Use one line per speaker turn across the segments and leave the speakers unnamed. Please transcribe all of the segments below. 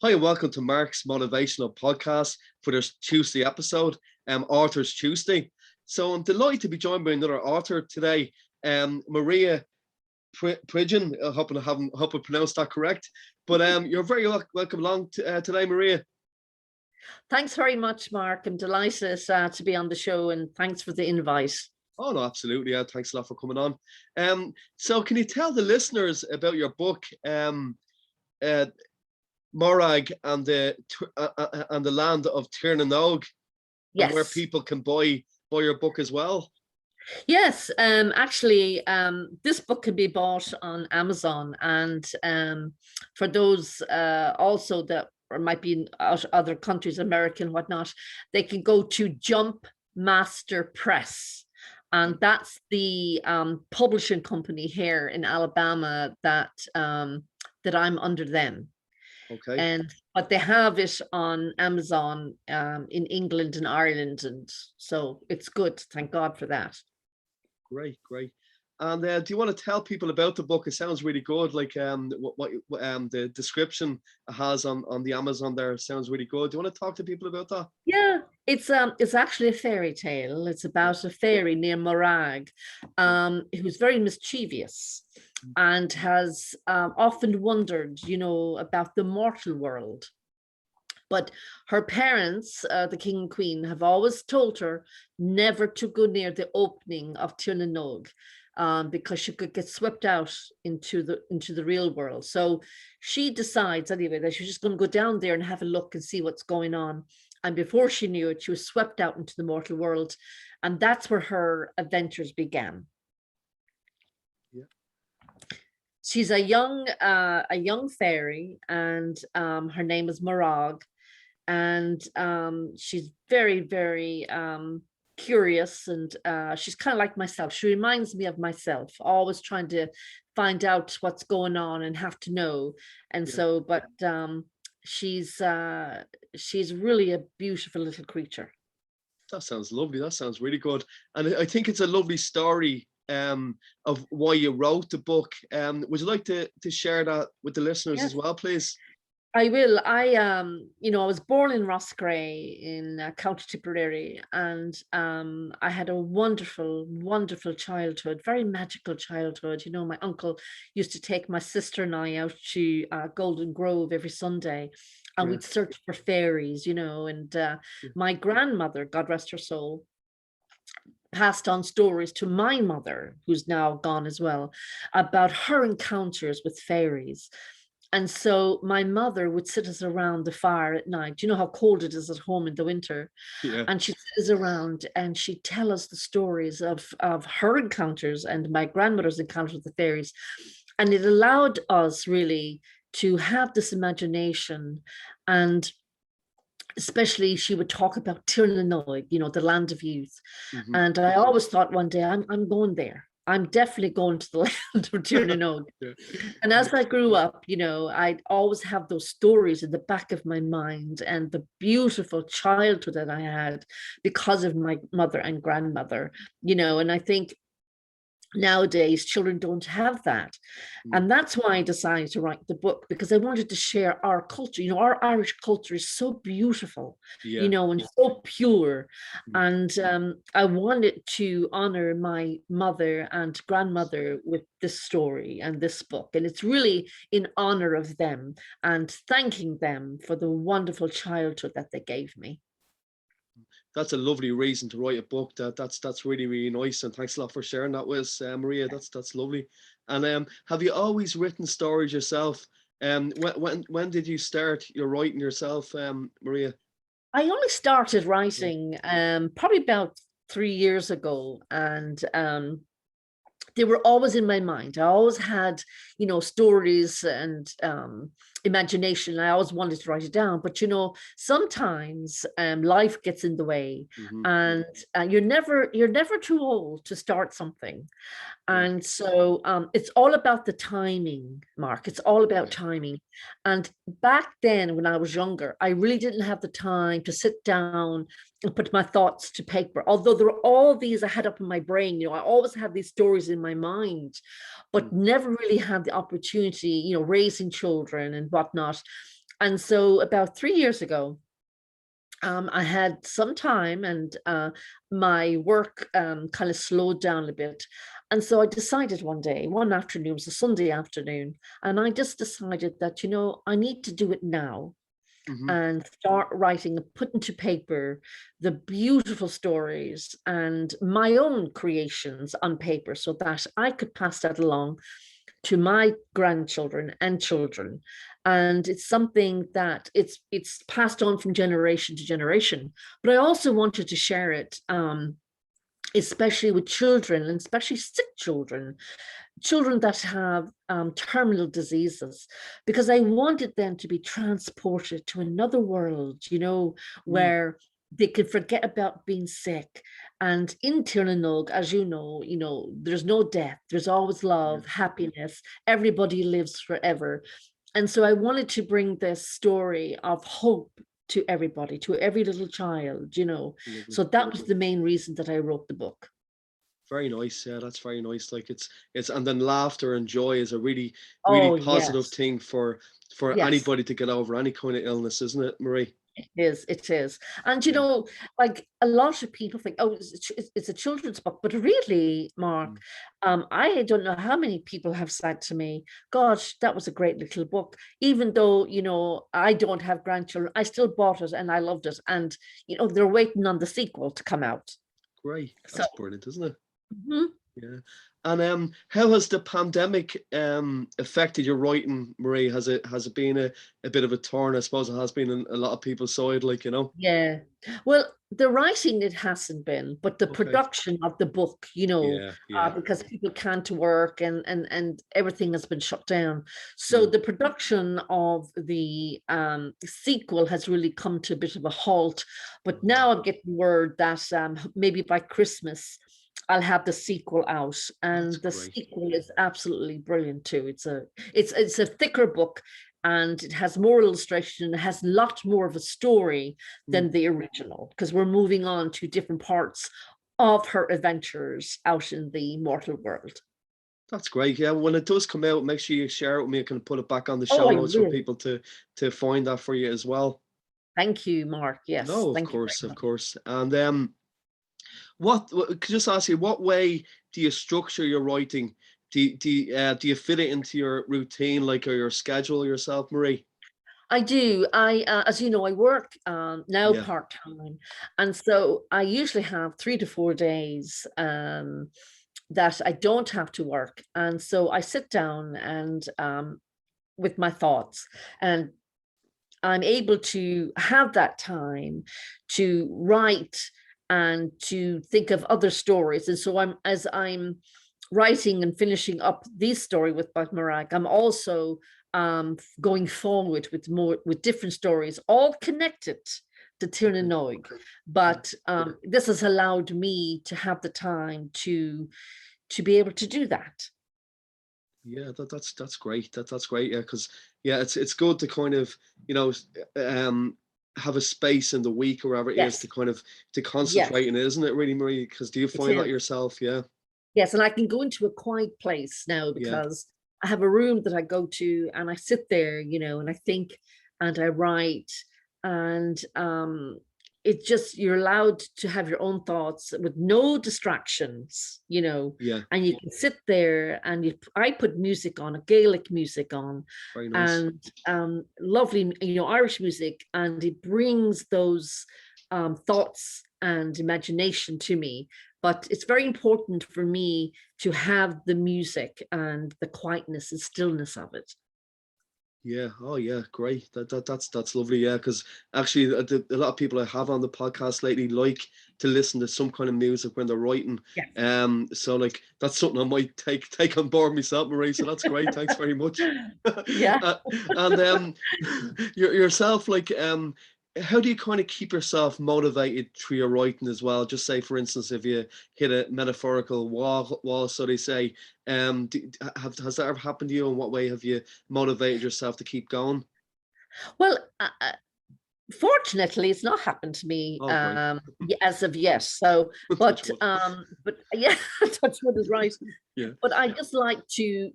Hi and welcome to Mark's Motivational Podcast for this Tuesday episode, Authors Tuesday. So I'm delighted to be joined by another author today, Maria Pridgen. I hope I pronounced that correct. But you're very welcome along today, Maria.
Thanks very much, Mark. I'm delighted to be on the show, and thanks for the invite.
Oh, no, absolutely. Yeah, thanks a lot for coming on. So can you tell the listeners about your book, Morag and the land of Tirnanog,
Yes.
and where people can buy your book as well?
Yes, actually, this book can be bought on Amazon, and for those also that might be in other countries, American, whatnot, they can go to Jump Master Press. And that's the publishing company here in Alabama that I'm under them.
Okay.
But they have it on Amazon in England and Ireland, and so it's good. Thank God for that.
Great. And do you want to tell people about the book? It sounds really good. Like what the description it has on the Amazon there sounds really good. Do you want to talk to people about that?
Yeah, it's actually a fairy tale. It's about a fairy named Morag, who's very mischievous and has often wondered, about the mortal world. But her parents, the king and queen, have always told her never to go near the opening of Tirnanog, because she could get swept out into the real world. So she decides anyway that she's just going to go down there and have a look and see what's going on. And before she knew it, she was swept out into the mortal world, and that's where her adventures began.
Yeah.
She's a young fairy, and her name is Morag, and she's very, very curious, and she's kind of like myself. She reminds me of myself, always trying to find out what's going on and have to know. And so, but she's really a beautiful little creature.
That sounds lovely. That sounds really good. And I think it's a lovely story of why you wrote the book. Would you like to share that with the listeners as well, please?
I will. I was born in Roscrea in County Tipperary, and I had a wonderful, wonderful childhood, very magical childhood. My uncle used to take my sister and I out to Golden Grove every Sunday, and we'd search for fairies, and my grandmother, God rest her soul, passed on stories to my mother, who's now gone as well, about her encounters with fairies. And so my mother would sit us around the fire at night. You know how cold it is at home in the winter.
Yeah.
And she'd sit us around and she'd tell us the stories of her encounters and my grandmother's encounters with the fairies. And it allowed us really to have this imagination. And especially she would talk about Tirnanog, the land of youth. Mm-hmm. And I always thought one day, I'm going there. I'm definitely going to the land of Tirnanog. And as I grew up, I'd always have those stories in the back of my mind, and the beautiful childhood that I had because of my mother and grandmother, and I think nowadays children don't have that. And that's why I decided to write the book, because I wanted to share our culture. Our Irish culture is so beautiful, and so pure. And I wanted to honor my mother and grandmother with this story and this book. And it's really in honor of them and thanking them for the wonderful childhood that they gave me.
That's a lovely reason to write a book. That's really, really nice, and thanks a lot for sharing that with us, Maria. That's lovely. And have you always written stories yourself? When did you start your writing yourself, Maria?
I only started writing probably about 3 years ago, and they were always in my mind. I always had, stories and imagination. I always wanted to write it down, but sometimes life gets in the way, and you're never too old to start something. And so it's all about the timing, Mark. It's all about timing. And back then, when I was younger, I really didn't have the time to sit down and put my thoughts to paper. Although there were all these I had up in my brain, I always had these stories in my mind, but never really had the opportunity, raising children and whatnot. And so about 3 years ago, I had some time, and my work kind of slowed down a bit. And so I decided one day, one afternoon, it was a Sunday afternoon, and I just decided that, I need to do it now
Hmm.
and start writing and put into paper the beautiful stories and my own creations on paper so that I could pass that along to my grandchildren and children. And it's something that it's passed on from generation to generation. But I also wanted to share it, especially with children, and especially sick children, children that have terminal diseases, because I wanted them to be transported to another world,
Mm.
where they could forget about being sick. And in Tirnanog, as there's no death, there's always
Yeah.
love, happiness, everybody lives forever. And so I wanted to bring this story of hope to everybody, to every little child.
Lovely.
So that was the main reason that I wrote the book.
Very nice. Yeah, that's very nice. Like it's and then laughter and joy is a really, really
Oh,
positive
yes.
thing for
Yes.
anybody to get over any kind of illness, isn't it, Marie?
It is. And
Yeah.
like a lot of people think, oh, it's a children's book, but really, Mark,
Mm.
I don't know how many people have said to me, gosh, that was a great little book. Even though, I don't have grandchildren, I still bought it and I loved it. And, they're waiting on the sequel to come out.
Great.
So,
That's brilliant, isn't it?
mhm.
Yeah. And how has the pandemic affected your writing, Marie? Has it been a bit of a thorn? I suppose it has been in a lot of people's side, like, you know.
Yeah. Well, the writing, it hasn't been, but the
Okay.
production of the book,
Yeah, yeah.
because people can't work, and everything has been shut down. So
Mm.
the production of the sequel has really come to a bit of a halt. But
Oh,
now I'm getting word that maybe by Christmas I'll have the sequel out,
that's
and the
great.
sequel is absolutely brilliant too. It's a thicker book, and it has more illustration, and it has a lot more of a story
Mm.
than the original, because we're moving on to different parts of her adventures out in the mortal world.
That's great. Yeah, when it does come out, make sure you share it with me. I can put it back on the
Oh,
show
I
notes for
will.
people to find that for you as well.
Thank you, Mark. Yes,
No, of
thank you
course,
very
of
much.
course. And could just ask you, what way do you structure your writing? Do you fit it into your routine, like, or your schedule yourself, Marie?
I do. As you know, I work now
Yeah.
part time, and so I usually have 3 to 4 days that I don't have to work, and so I sit down and with my thoughts, and I'm able to have that time to write and to think of other stories. And so as I'm writing and finishing up this story with Morag, I'm also going forward with different stories, all connected to Tirna
Okay.
Noig.
Yeah.
But this has allowed me to have the time to be able to do that.
Yeah, that's great. That's great. Yeah, because yeah, it's good to kind of, you know, um have a space in the week or whatever it is
Yes,
to kind of to
yes,
concentrate in it, isn't it, really, Marie? Because do you
it
find that
is.
yourself? Yeah.
Yes, and I can go into a quiet place now
Yeah.
because I have a room that I go to, and I sit there, and I think and I write, and it just, you're allowed to have your own thoughts with no distractions,
Yeah.
and you can sit there, and I put music on, a Gaelic music on,
Very nice.
and lovely, Irish music, and it brings those thoughts and imagination to me. But it's very important for me to have the music and the quietness and stillness of it.
Yeah. Oh, yeah. Great. That's lovely. Yeah, because actually, a lot of people I have on the podcast lately like to listen to some kind of music when they're writing.
Yes.
So like that's something I might take on board myself, Marie. So that's great. Thanks very much.
Yeah.
And yourself, like, how do you kind of keep yourself motivated through your writing as well? Just say, for instance, if you hit a metaphorical wall, so they say, has that ever happened to you? In what way have you motivated yourself to keep going?
Well, Fortunately, it's not happened to me
Oh, great.
as of yet. So,
Touch wood.
but yeah, touch wood is right.
Yeah.
But I just like to,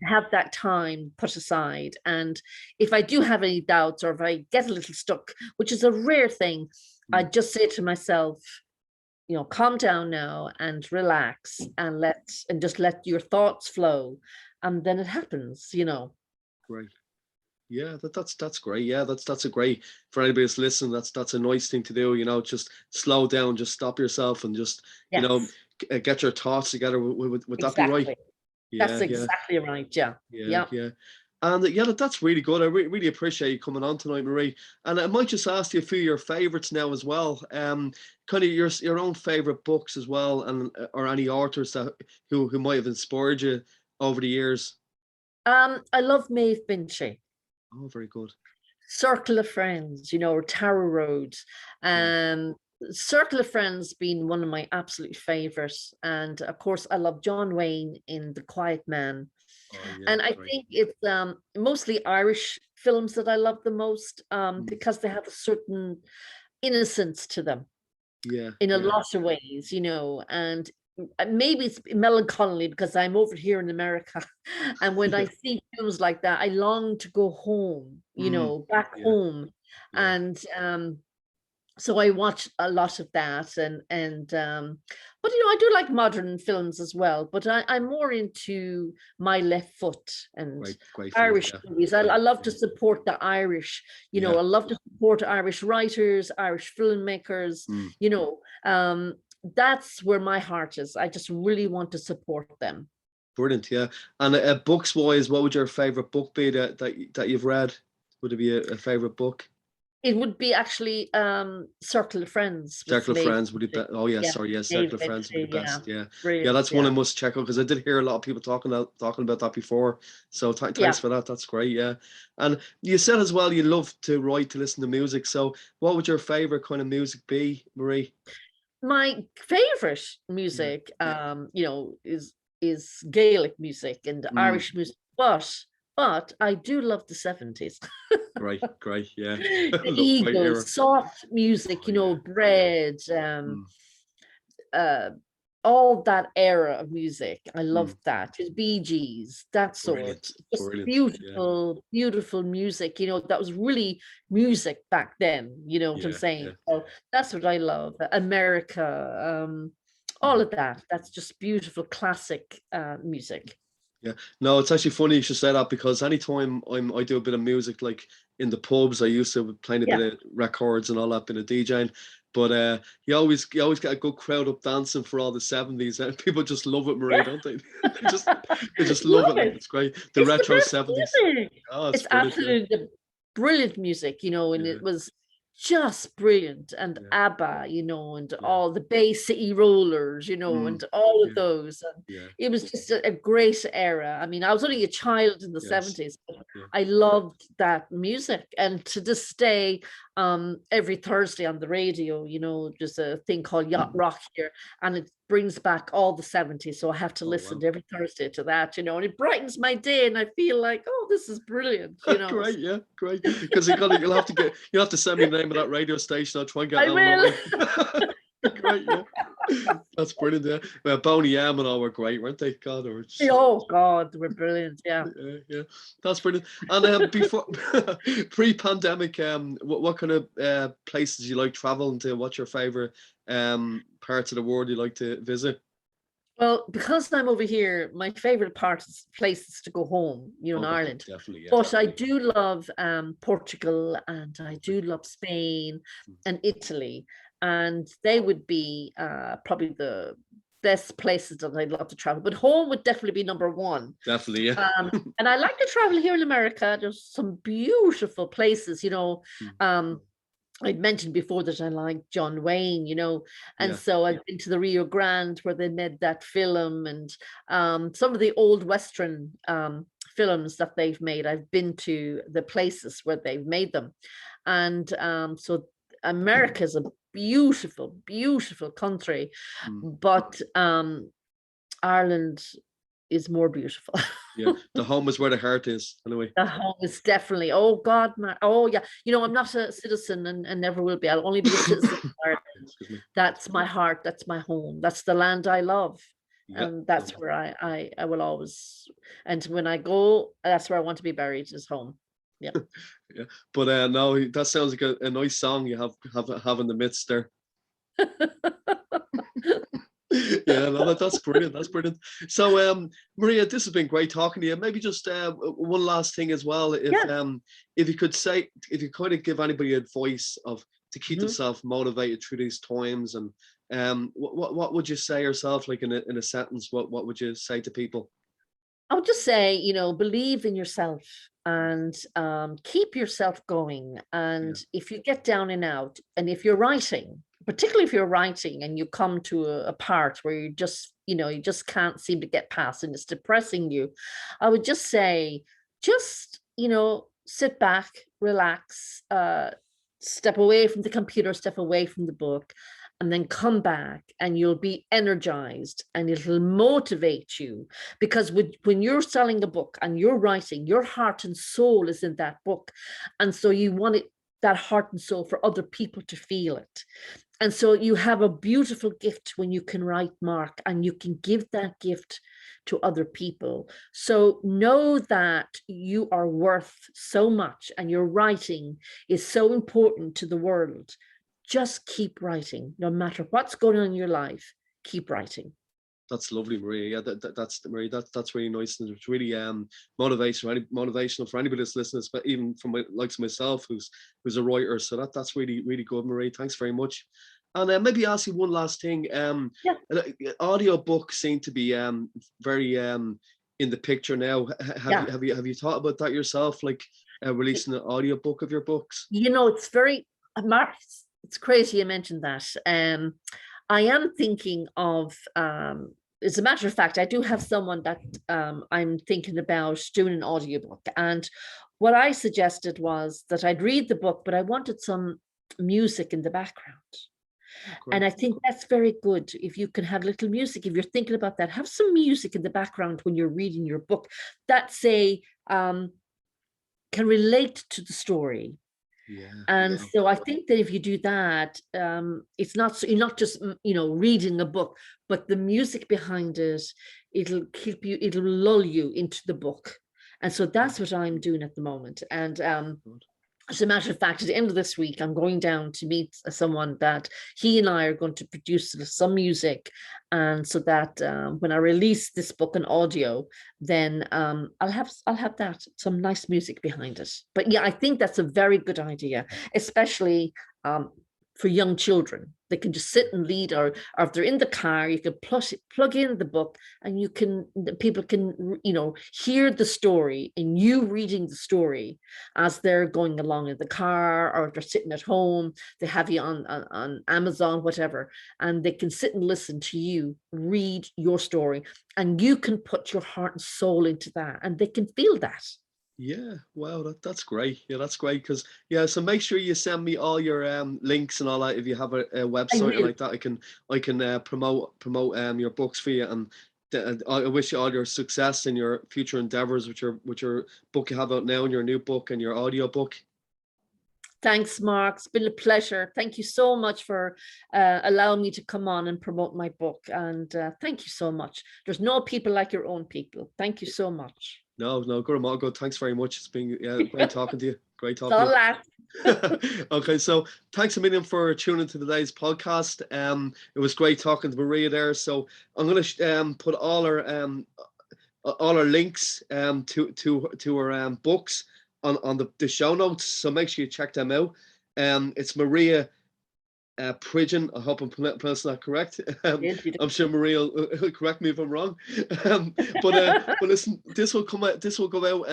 have that time put aside. And if I do have any doubts or if I get a little stuck, which is a rare thing, I
Mm,
just say to myself, calm down now and relax and just let your thoughts flow. And then it happens.
great. Yeah, that's great. Yeah, that's a great for anybody that's listening. That's a nice thing to do. Just slow down, just stop yourself, and just
Yes,
get your thoughts together. Would that be right?
exactly. That's
Yeah, yeah,
exactly right. Yeah.
yeah,
Yeah.
yeah. And yeah, that's really good. I really appreciate you coming on tonight, Marie. And I might just ask you a few of your favorites now as well. Kind of your own favorite books as well, and or any authors that who might have inspired you over the years.
I love Maeve Binchy.
Oh, very good.
Circle of Friends, or Tara Road.
Mm.
Um, Circle of Friends being one of my absolute favorites. And of course, I love John Wayne in The Quiet Man.
Oh, yeah,
And I
great.
think it's mostly Irish films that I love the most
Mm.
because they have a certain innocence to them
Yeah,
in a
yeah.
lot of ways, and maybe it's melancholy because I'm over here in America, and when I
Yeah.
see films like that, I long to go home,
Mm.
back
Yeah,
home,
yeah.
and so I watch a lot of that, but I do like modern films as well. But I'm more into My Left Foot and
Great film.
Irish
Yeah,
movies. I
yeah,
love to
yeah,
support the Irish.
yeah.
I love to support Irish writers, Irish filmmakers.
Mm.
That's where my heart is. I just really want to support them.
Brilliant. Yeah. And books wise, what would your favorite book be that you've read? Would it be a favorite book?
It would be actually Circle of Friends with
Circle of
Maeve
Friends would be
Binchy.
oh yeah,
Yeah,
sorry, yeah,
Maeve
Circle of Friends would be
Binchy,
the
yeah.
best. Yeah. Yeah,
Brilliant,
that's one I
yeah.
must check out because I did hear a lot of people talking about that before. So thanks
Yeah.
for that. That's great. Yeah. And you said as well you love to write to listen to music. So what would your favorite kind of music be, Marie?
My favorite
Yeah.
music, is Gaelic music and
Mm,
Irish music, but I do love the 70s.
great. Yeah.
The
Look, great era.
Eagles, soft music,
Oh yeah. Yeah.
Bread,
Mm,
uh, all that era of music. I love
mm,
that. Just Bee Gees, that sort.
brilliant.
Just
Brilliant. Yeah.
beautiful, beautiful music. That was really music back then. You know what I'm
Yeah.
saying?
Yeah.
So that's what I love. America, all
Mm.
of that. That's just beautiful classic music.
Yeah, no, it's actually funny you should say that because anytime I do a bit of music, like in the pubs, I used to playing a bit
Yeah.
of records and all that, bit of DJing. But you always get a good crowd up dancing for all the 70s, and people just love it, Marie,
Yeah.
don't they? They just love
Love
it. Like
it.
it's great. The
It's the
retro
best
70s.
music.
Oh, it's
It's
brilliant. Yeah,
absolutely brilliant music, and
yeah,
it was just brilliant. And
yeah,
ABBA, and
yeah,
all the Bay City Rollers,
mm,
and all of
yeah,
those. And
yeah,
it was just a great era. I mean, I was only a child in the
yes,
70s, but
yeah,
I loved that music. And to this day, every Thursday on the radio, there's a thing called Yacht Rock here, and it brings back all the 70s. So I have to
oh
listen
wow.
to every Thursday to that, and it brightens my day. And I feel like, oh, this is brilliant.
Great, yeah, great. Because you'll have to send me the name of that radio station. I'll try and get
I
it on
will.
mine. Great, yeah. That's brilliant. Yeah. Well, Boney M and all were great, weren't they? God, they were just,
Oh God, we're brilliant. Yeah.
yeah, yeah. That's brilliant. And before pre-pandemic, what kind of places you like traveling to? What's your favorite parts of the world you like to visit?
Well, because I'm over here, my favorite place is to go home, in
Oh,
Ireland.
definitely, yeah.
But I do love Portugal, and I do love Spain and Italy. And they would be probably the best places that I'd love to travel. But home would definitely be number one.
Definitely, yeah.
And I like to travel here in America. There's some beautiful places, I'd mentioned before that I like John Wayne, and
Yeah.
so I've been to the Rio Grande where they made that film, and some of the old Western films that they've made. I've been to the places where they've made them, and so America is a beautiful, beautiful country,
Mm.
but Ireland is more beautiful.
Yeah, the home is where the heart is. Anyway.
The home is definitely, oh God, oh yeah. I'm not a citizen and never will be. I'll only be a citizen of Ireland.
Excuse me.
That's my heart. That's my home. That's the land I love.
Yeah.
And that's where I will always, and when I go, that's where I want to be buried, is home. Yeah.
Yeah. But no, that sounds like a nice song you have in the midst there. Yeah, no, that's brilliant. That's brilliant. So, Maria, this has been great talking to you. Maybe just one last thing as well. If you could kind of give anybody advice to keep themselves motivated through these times, and what would you say yourself, like in a sentence? What would you say to people?
I would just say, believe in yourself and keep yourself going. And if you get down and out, and if you're writing, particularly if you're writing and you come to a part where you just can't seem to get past and it's depressing you, I would just say, sit back, relax, step away from the computer, step away from the book, and then come back and you'll be energized and it'll motivate you. Because when you're selling a book and you're writing, your heart and soul is in that book. And so you want that heart and soul for other people to feel it. And so you have a beautiful gift when you can write, Mark, and you can give that gift to other people. So know that you are worth so much and your writing is so important to the world. Just keep writing, no matter what's going on in your life. Keep writing.
That's lovely, Maria. Yeah, that's Maria. That's really nice, and it's really motivational for anybody that's listening, but even from likes myself, who's a writer. So that's really, really good, Maria. Thanks very much. And maybe ask you one last thing. Audio books seem to be very in the picture now. Have you thought about that yourself, like releasing an audio book of your books?
It's very Mark. It's crazy you mentioned that. I am thinking of, as a matter of fact, I do have someone that I'm thinking about doing an audiobook. And what I suggested was that I'd read the book, but I wanted some music in the background. Great. And I think that's very good. If you can have little music, if you're thinking about that, have some music in the background when you're reading your book that can relate to the story. And so I think that if you do that, it's not so you're not just reading a book, but the music behind it, it'll lull you into the book. And so that's what I'm doing at the moment. And as a matter of fact, at the end of this week, I'm going down to meet someone that he and I are going to produce some music. And so that when I release this book in audio, then I'll have some nice music behind it. But yeah, I think that's a very good idea, especially for young children. They can just sit and read, or if they're in the car, you can plug in the book, and people can hear the story, and you reading the story as they're going along in the car, or if they're sitting at home, they have you on Amazon, whatever, and they can sit and listen to you read your story, and you can put your heart and soul into that, and they can feel that.
Yeah, wow, that's great. Yeah, that's great. Because so make sure you send me all your links and all that. If you have a website like that, I can promote your books for you, and I wish you all your success in your future endeavors with your book you have out now, and your new book and your audio book.
Thanks, Mark. It's been a pleasure. Thank you so much for allowing me to come on and promote my book. And thank you so much. There's no people like your own people. Thank you so much.
No, good. Thanks very much. It's been great talking to you. Great talking to you. Okay, so thanks a million for tuning to today's podcast. It was great talking to Maria there. So I'm going to put all our links to her books on the show notes. So make sure you check them out. It's Maria Pridgen. I hope I'm pronouncing that correct. I'm sure Maria will correct me if I'm wrong. But listen, this will go out.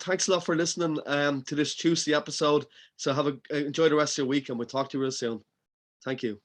Thanks a lot for listening to this Tuesday episode. So enjoy the rest of your week, and we'll talk to you real soon. Thank you.